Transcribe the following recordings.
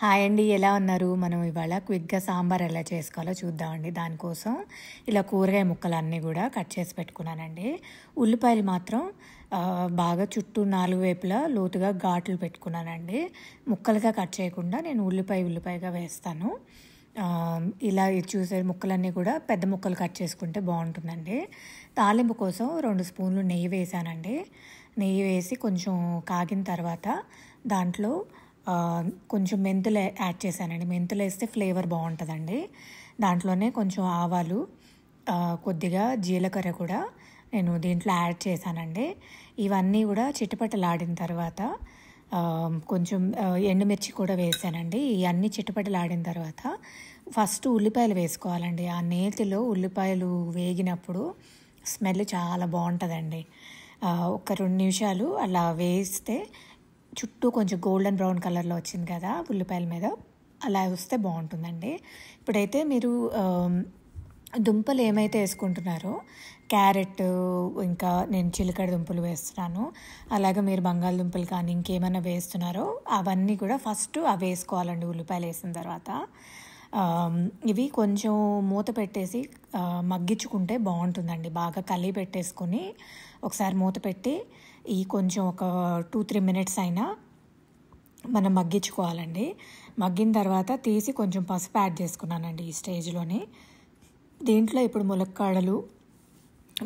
Hi అండి, ఎలా ఉన్నారు? మనం ఇవాళ క్విక్గా సాంబార్ ఎలా చేసుకోవాలో చూద్దామండి. దానికోసం ఇలా కూరగాయ ముక్కలన్నీ కూడా కట్ చేసి పెట్టుకున్నానండి. ఉల్లిపాయలు మాత్రం బాగా చుట్టూ 4 వైపులా లోతుగా ఘాట్లు పెట్టుకున్నానండి. ముక్కలుగా కట్ చేయకుండా నేను ఉల్లిపాయగా వేస్తాను. ఇలా చూసే ముక్కలన్నీ కూడా పెద్ద ముక్కలు కట్ చేసుకుంటే బాగుంటుందండి. తాలింపు కోసం 2 స్పూన్లు నెయ్యి వేసానండి. నెయ్యి వేసి కొంచెం కాగిన తర్వాత దాంట్లో కొంచెం మెంతులు యాడ్ చేశానండి. మెంతులు వేస్తే ఫ్లేవర్ బాగుంటుందండి. దాంట్లోనే కొంచెం ఆవాలు, కొద్దిగా జీలకర్ర కూడా నేను దీంట్లో యాడ్ చేశానండి. ఇవన్నీ కూడా చిటపటలాడిన తర్వాత కొంచెం ఎండుమిర్చి కూడా వేసానండి. ఇవన్నీ చిటపటలాడిన తర్వాత ఫస్ట్ ఉల్లిపాయలు వేసుకోవాలండి. ఆ నేతిలో ఉల్లిపాయలు వేగినప్పుడు స్మెల్ చాలా బాగుంటుందండి. ఒక 2 నిమిషాలు అలా వేస్తే చుట్టూ కొంచెం గోల్డెన్ బ్రౌన్ కలర్లో వచ్చింది కదా ఉల్లిపాయల మీద, అలా వస్తే బాగుంటుందండి. ఇప్పుడైతే మీరు దుంపలు ఏమైతే వేసుకుంటున్నారో, క్యారెట్, ఇంకా నేను చిలకడ దుంపలు వేస్తున్నాను, అలాగే మీరు బంగాళదుంపలు కానీ ఇంకేమైనా వేస్తున్నారో అవన్నీ కూడా ఫస్ట్ అవి వేసుకోవాలండి. ఉల్లిపాయలు వేసిన తర్వాత ఇవి కొంచెం మూత పెట్టేసి మగ్గించుకుంటే బాగుంటుందండి. బాగా కలిపి పెట్టేసుకొని ఒకసారి మూత పెట్టి ఈ కొంచెం ఒక 2-3 మినిట్స్ అయినా మనం మగ్గించుకోవాలండి. మగ్గిన తర్వాత తీసి కొంచెం పసుపు యాడ్ చేసుకున్నానండి ఈ స్టేజ్లోని. దీంట్లో ఇప్పుడు ములక్కాడలు,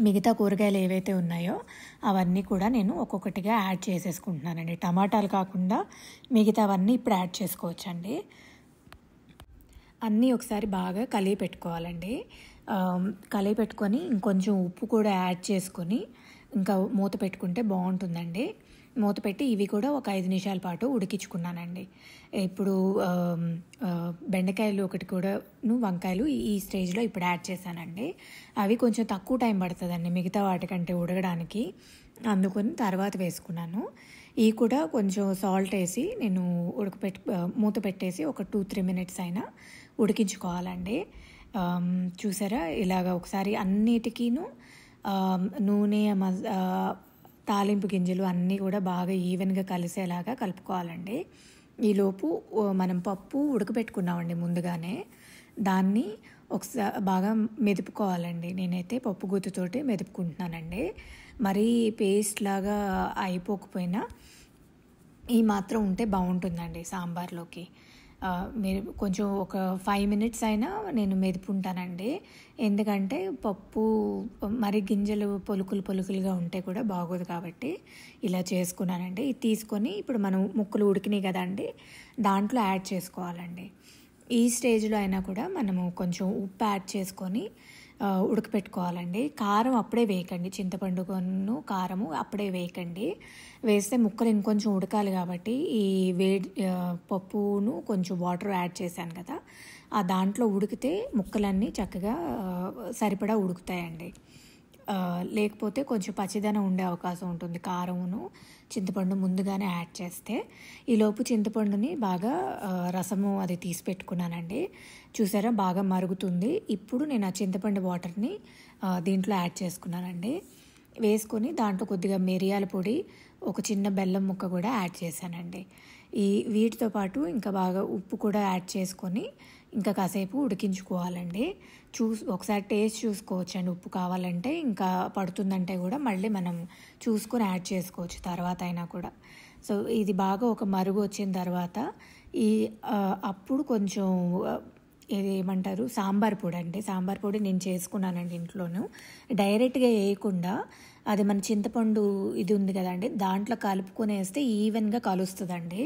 మిగతా కూరగాయలు ఏవైతే ఉన్నాయో అవన్నీ కూడా నేను ఒక్కొక్కటిగా యాడ్ చేసేసుకుంటున్నానండి. టమాటాలు కాకుండా మిగతావన్నీ ఇప్పుడు యాడ్ చేసుకోవచ్చండి. అన్నీ ఒకసారి బాగా కలిపి పెట్టుకోవాలండి. కలిపి పెట్టుకొని ఇంకొంచెం ఉప్పు కూడా యాడ్ చేసుకొని ఇంకా మూత పెట్టుకుంటే బాగుంటుందండి. మూత పెట్టి ఇవి కూడా ఒక 5 నిమిషాల పాటు ఉడికించుకున్నానండి. ఇప్పుడు బెండకాయలు ఒకటి కూడా, వంకాయలు ఈ స్టేజ్లో ఇప్పుడు యాడ్ చేశానండి. అవి కొంచెం తక్కువ టైం పడుతుందండి మిగతా వాటికంటే ఉడకడానికి, అందుకొని తర్వాత వేసుకున్నాను. ఇవి కూడా కొంచెం సాల్ట్ వేసి నేను మూత పెట్టేసి ఒక 2-3 మినిట్స్ అయినా ఉడికించుకోవాలండి. చూసారా, ఇలాగ ఒకసారి అన్నిటికీను నూనె, తాలింపు గింజలు అన్నీ కూడా బాగా ఈవెన్గా కలిసేలాగా కలుపుకోవాలండి. ఈలోపు మనం పప్పు ఉడకబెట్టుకున్నామండి ముందుగానే, దాన్ని ఒకసారి బాగా మెదుపుకోవాలండి. నేనైతే పప్పు గుత్తుతోటి మెదుపుకుంటున్నానండి. మరీ పేస్ట్ లాగా అయిపోకపోయినా ఈ మాత్రం ఉంటే బాగుంటుందండి సాంబార్లోకి. మీరు కొంచెం ఒక 5 మినిట్స్ అయినా నేను మెదుపుంటానండి. ఎందుకంటే పప్పు మరి గింజలు పొలుకులుగా ఉంటే కూడా బాగోదు కాబట్టి ఇలా చేసుకున్నానండి. ఇది తీసుకొని ఇప్పుడు మనం ముక్కలు ఉడికినాయి కదండి, దాంట్లో యాడ్ చేసుకోవాలండి. ఈ స్టేజ్లో అయినా కూడా మనము కొంచెం ఉప్పు యాడ్ చేసుకొని ఉడకపెట్టుకోవాలండి. కారం అప్పుడే వేయకండి, చింతపండును కారము అప్పుడే వేయకండి. వేస్తే ముక్కలు ఇంకొంచెం ఉడకాలి కాబట్టి ఈ పప్పును కొంచెం వాటర్ యాడ్ చేశాను కదా, ఆ దాంట్లో ఉడికితే ముక్కలన్నీ చక్కగా సరిపడా ఉడుకుతాయండి. లేకపోతే కొంచెం పచ్చిదనం ఉండే అవకాశం ఉంటుంది కారమును చింతపండు ముందుగానే యాడ్ చేస్తే. ఈలోపు చింతపండుని బాగా రసము అది తీసి పెట్టుకున్నానండి. చూసారా, బాగా మరుగుతుంది. ఇప్పుడు నేను ఆ చింతపండు వాటర్ని దీంట్లో యాడ్ చేసుకున్నానండి. వేసుకొని దాంట్లో కొద్దిగా మిరియాల పొడి, ఒక చిన్న బెల్లం ముక్క కూడా యాడ్ చేశానండి. వీటితో పాటు ఇంకా బాగా ఉప్పు కూడా యాడ్ చేసుకొని ఇంకా కాసేపు ఉడికించుకోవాలండి. ఒకసారి టేస్ట్ చూసుకోవచ్చండి, ఉప్పు కావాలంటే, ఇంకా పడుతుందంటే కూడా మళ్ళీ మనం చూసుకొని యాడ్ చేసుకోవచ్చు తర్వాత అయినా కూడా. సో ఇది బాగా ఒక మరుగు వచ్చిన తర్వాత అప్పుడు కొంచెం ఇది ఏమంటారు, సాంబార్ పొడి అండి. సాంబార్ పొడి నేను చేసుకున్నానండి ఇంట్లోనూ. డైరెక్ట్గా వేయకుండా అది మన చింతపండు ఇది ఉంది కదండి, దాంట్లో కలుపుకొని వేస్తే ఈవెన్గా కలుస్తుందండి.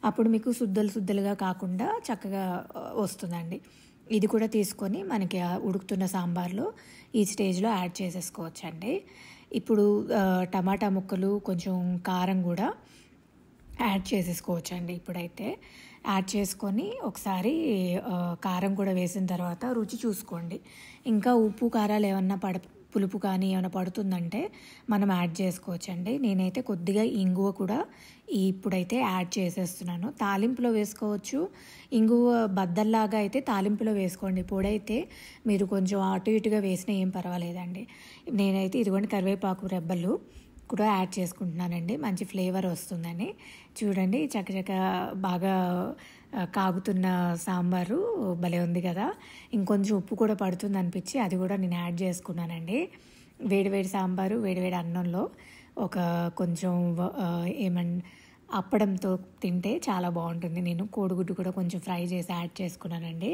అప్పుడు మీకు సుద్దలుగా కాకుండా చక్కగా వస్తుందండి. ఇది కూడా తీసుకొని మనకి ఉడుకుతున్న సాంబార్లో ఈ స్టేజ్లో యాడ్ చేసేసుకోవచ్చండి. ఇప్పుడు టమాటా ముక్కలు, కొంచెం కారం కూడా యాడ్ చేసేసుకోవచ్చండి. ఇప్పుడైతే యాడ్ చేసుకొని ఒకసారి కారం కూడా వేసిన తర్వాత రుచి చూసుకోండి. ఇంకా ఉప్పు కారాలు ఏమన్నా పులుపు కానీ ఏమైనా పడుతుందంటే మనం యాడ్ చేసుకోవచ్చండి. నేనైతే కొద్దిగా ఇంగువ కూడా ఇప్పుడైతే యాడ్ చేసేస్తున్నాను. తాలింపులో వేసుకోవచ్చు, ఇంగువ బద్దల్లాగా అయితే తాలింపులో వేసుకోండి. పొడైతే మీరు కొంచెం అటు ఇటుగా వేసినా ఏం పర్వాలేదండి. నేనైతే ఇదిగోండి కరివేపాకు రెబ్బలు కూడా యాడ్ చేసుకుంటున్నానండి, మంచి ఫ్లేవర్ వస్తుందని. చూడండి చక్కచక్క బాగా కాగుతున్న సాంబారు భలే ఉంది కదా. ఇంకొంచెం ఉప్పు కూడా పడుతుంది అనిపించి అది కూడా నేను యాడ్ చేసుకున్నానండి. వేడివేడి సాంబారు వేడివేడి అన్నంలో ఒక కొంచెం అప్పడంతో తింటే చాలా బాగుంటుంది. నేను కోడిగుడ్డు కూడా కొంచెం ఫ్రై చేసి యాడ్ చేసుకున్నానండి.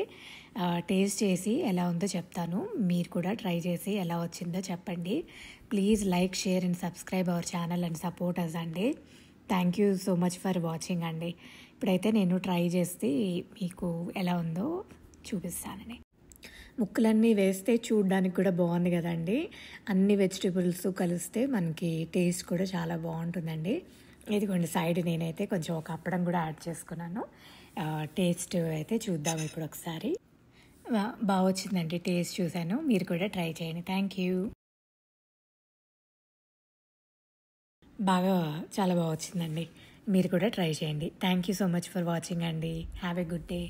టేస్ట్ చేసి ఎలా ఉందో చెప్తాను. మీరు కూడా ట్రై చేసి ఎలా వచ్చిందో చెప్పండి. Please like, share and subscribe our channel and support us అండి. Thank you so much for watching అండి. ఇప్పుడైతే నేను ట్రై చేసి మీకు ఎలా ఉందో చూపిస్తానని. ముక్కలన్నీ వేస్తే చూడడానికి కూడా బాగుంది కదండి. అన్ని వెజిటేబుల్స్ కలిస్తే మనకి టేస్ట్ కూడా చాలా బాగుంటుందండి. ఇదిగోండి సైడ్ నేనైతే కొంచెం ఒక అప్పడం కూడా యాడ్ చేసుకున్నాను. టేస్ట్ అయితే చూద్దాం ఇప్పుడు ఒకసారి. బాగా వచ్చిందండి, టేస్ట్ చూశాను. మీరు కూడా ట్రై చేయండి. Thank you. చాలా బాగా వచ్చిందండి. మీరు కూడా ట్రై చేయండి. Thank you so much for watching అండి. Have a good day.